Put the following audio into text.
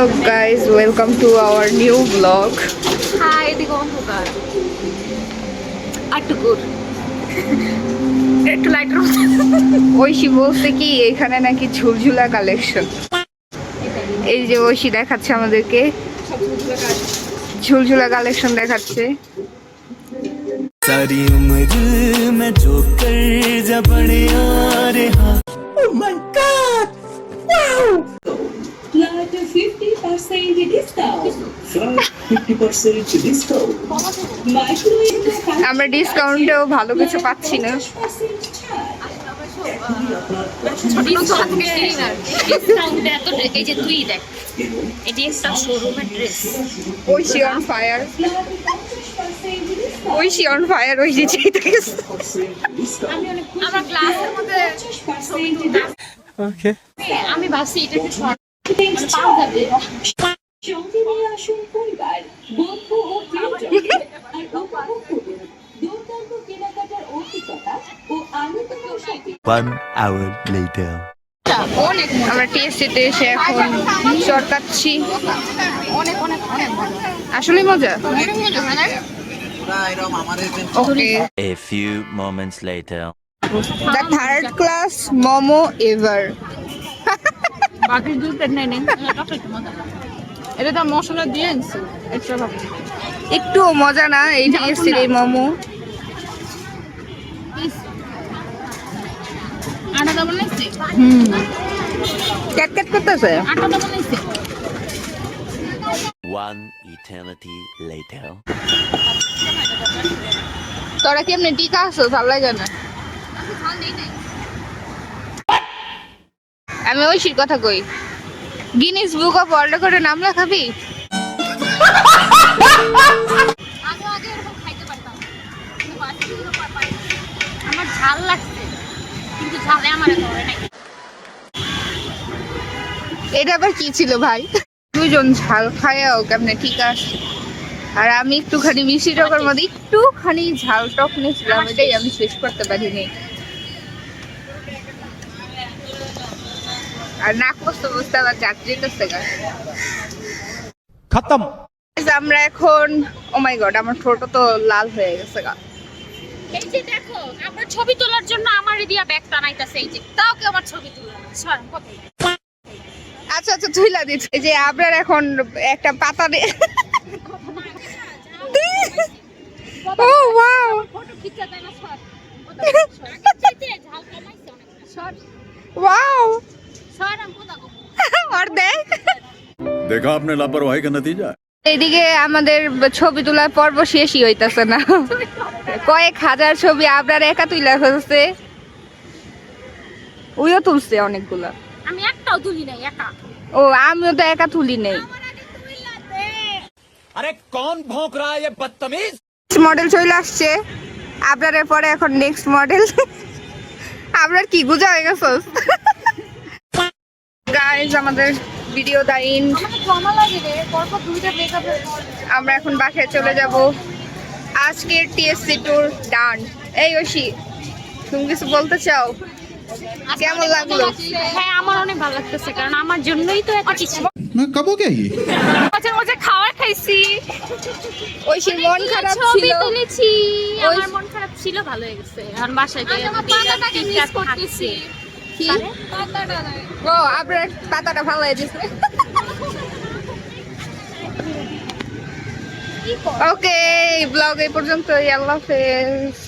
Hello guys, welcome to our new vlog. Hi, এদিকে অন্ধকার আটটুকুর একটু লাইটার ঐশী বলছে কি এখানে নাকি ঝুলঝুলা কালেকশন। এই যে ঐশী দেখাচ্ছে আমাদেরকে ঝুলঝুলা কালেকশন দেখাচ্ছে। सारी उम्र मैं जो कर जा बड़े आ रहा Oh my god! Wow! Flat 50% discount. Flat 50% discount. Microwave আমরা ডিসকাউন্টেও ভালো কিছু পাচ্ছি না। এই যে তুই দেখ এটি একটা শোরুমের dress Oishi on fire, Oishi on fire, Oishi চেয়ে গেছে। আমার গ্লাসের মধ্যে Okay. আমি ভাবছি এটা একটু শর্ট পাওয়া যাবে সঙ্গে নিয়ে আসুন পরিবার, বন্ধু ও প্রিয়জন আর উপভোগ করুন দুর্দান্ত কেনাকাটার অভিজ্ঞতা ও আনন্দময় সাথে। 1 hour later. অনেক আমরা টিএসসিতে এসে এখন চড়কাচ্ছি। অনেক অনেক অনেক আসলে মজা। ওকে, A few moments later. The third class momo ever. বাকি দুটো নেই নেই এটা তো মশলা দিয়ে আনছি এক্সট্রা ভাবে একটু মজা না এই টিএসসির এই মোমো। আটা দাবল নিচ্ছি ক্যাট ক্যাট করতেছে। আটা দাবল নিচ্ছি 1 eternity later. তোরা কি এমনি টিকা আসো ভাল লাগে না? আমি ঐশীর কথা কই, গিনিস বুক অফ ওয়ার্ল্ড করে নাম লেখাবি? আগে আগে এরকম খাইতে পারতাম কিন্তু আমার ঝাল লাগছে কিন্তু ঝালে আমার ধরে নাই এটা আবার কি ছিল ভাই? দুজন ঝাল খায়াও কেমনে ঠিক আছে। আর আমি একটুখানি মিষ্টি টকের মধ্যে একটুখানি ঝাল টক নিয়েছিলাম, এটাই আমি শেষ করতে পারিনি। আর নাক বসতে বসতে আবার যাত্রী করতে গেছে खत्म। আমরা এখন, ও মাই গড, আমার ঠোঁট তো লাল হয়ে গেছে গা। এই যে দেখো আমার ছবি তোলার জন্য আমারই দিয়া ব্যাগ টানাইতাছে এই যে তাও কি আমার ছবি তুলে সর কত আচ্ছা আচ্ছা তুইলা দিচ্ছি। এই যে আপনার এখন একটা পাতা ও ওয়াও, ফটো খিচা দেয় না সর আগে চাইতে ঝাল কমাইছে অনেক সর ওয়াও, সর আমি কোথা কম আর দেখ। देखा आपने लापरवाही का नतीजा है। এইদিকে আমাদের ছবি তোলার পর্ব শেষই হইতাছে না, কয়েক হাজার ছবি আপনার একা তুইলা ফেলছে, ওইও তুলছে অনেকগুলা। আমি একটাও তুলি নাই একা ও আমিও তো একা তুলি নেই। अरे कौन भौंक रहा है ये बदतमीज? মডেল চলে আসছে আপনার পরে, এখন নেক্সট মডেল। আপনার কি গুজা হয়ে গেছে গাইজ, আমাদের ভিডিও দা এন্ড। আমার জমা লাগে রে পরপর দুইটা মেকআপ আমরা এখন বাসায় চলে যাব। আজকের টিএসসি ট্যুর ডান। এই ঐশী, তুমি কিছু বলতে চাও? কেমন লাগলো? হ্যাঁ আমার অনেক ভালো লাগতেছে কারণ আমার জন্যই তো এত কিছু मैं कब हो गया ये? মজা মজা খাবার খাইছি ঐশীর মন খারাপ ছবি ছিল, তুলেছি আমার মন খারাপ ছিল ভালো হয়ে গেছে এখন বাসায় গিয়ে পাতাটাকে মিস করতেছি কি ও আপনার পাতাটা ভালো হয়ে গেছে। ওকে, ব্লগ এই পর্যন্তই, আল্লাহ হাফেজ।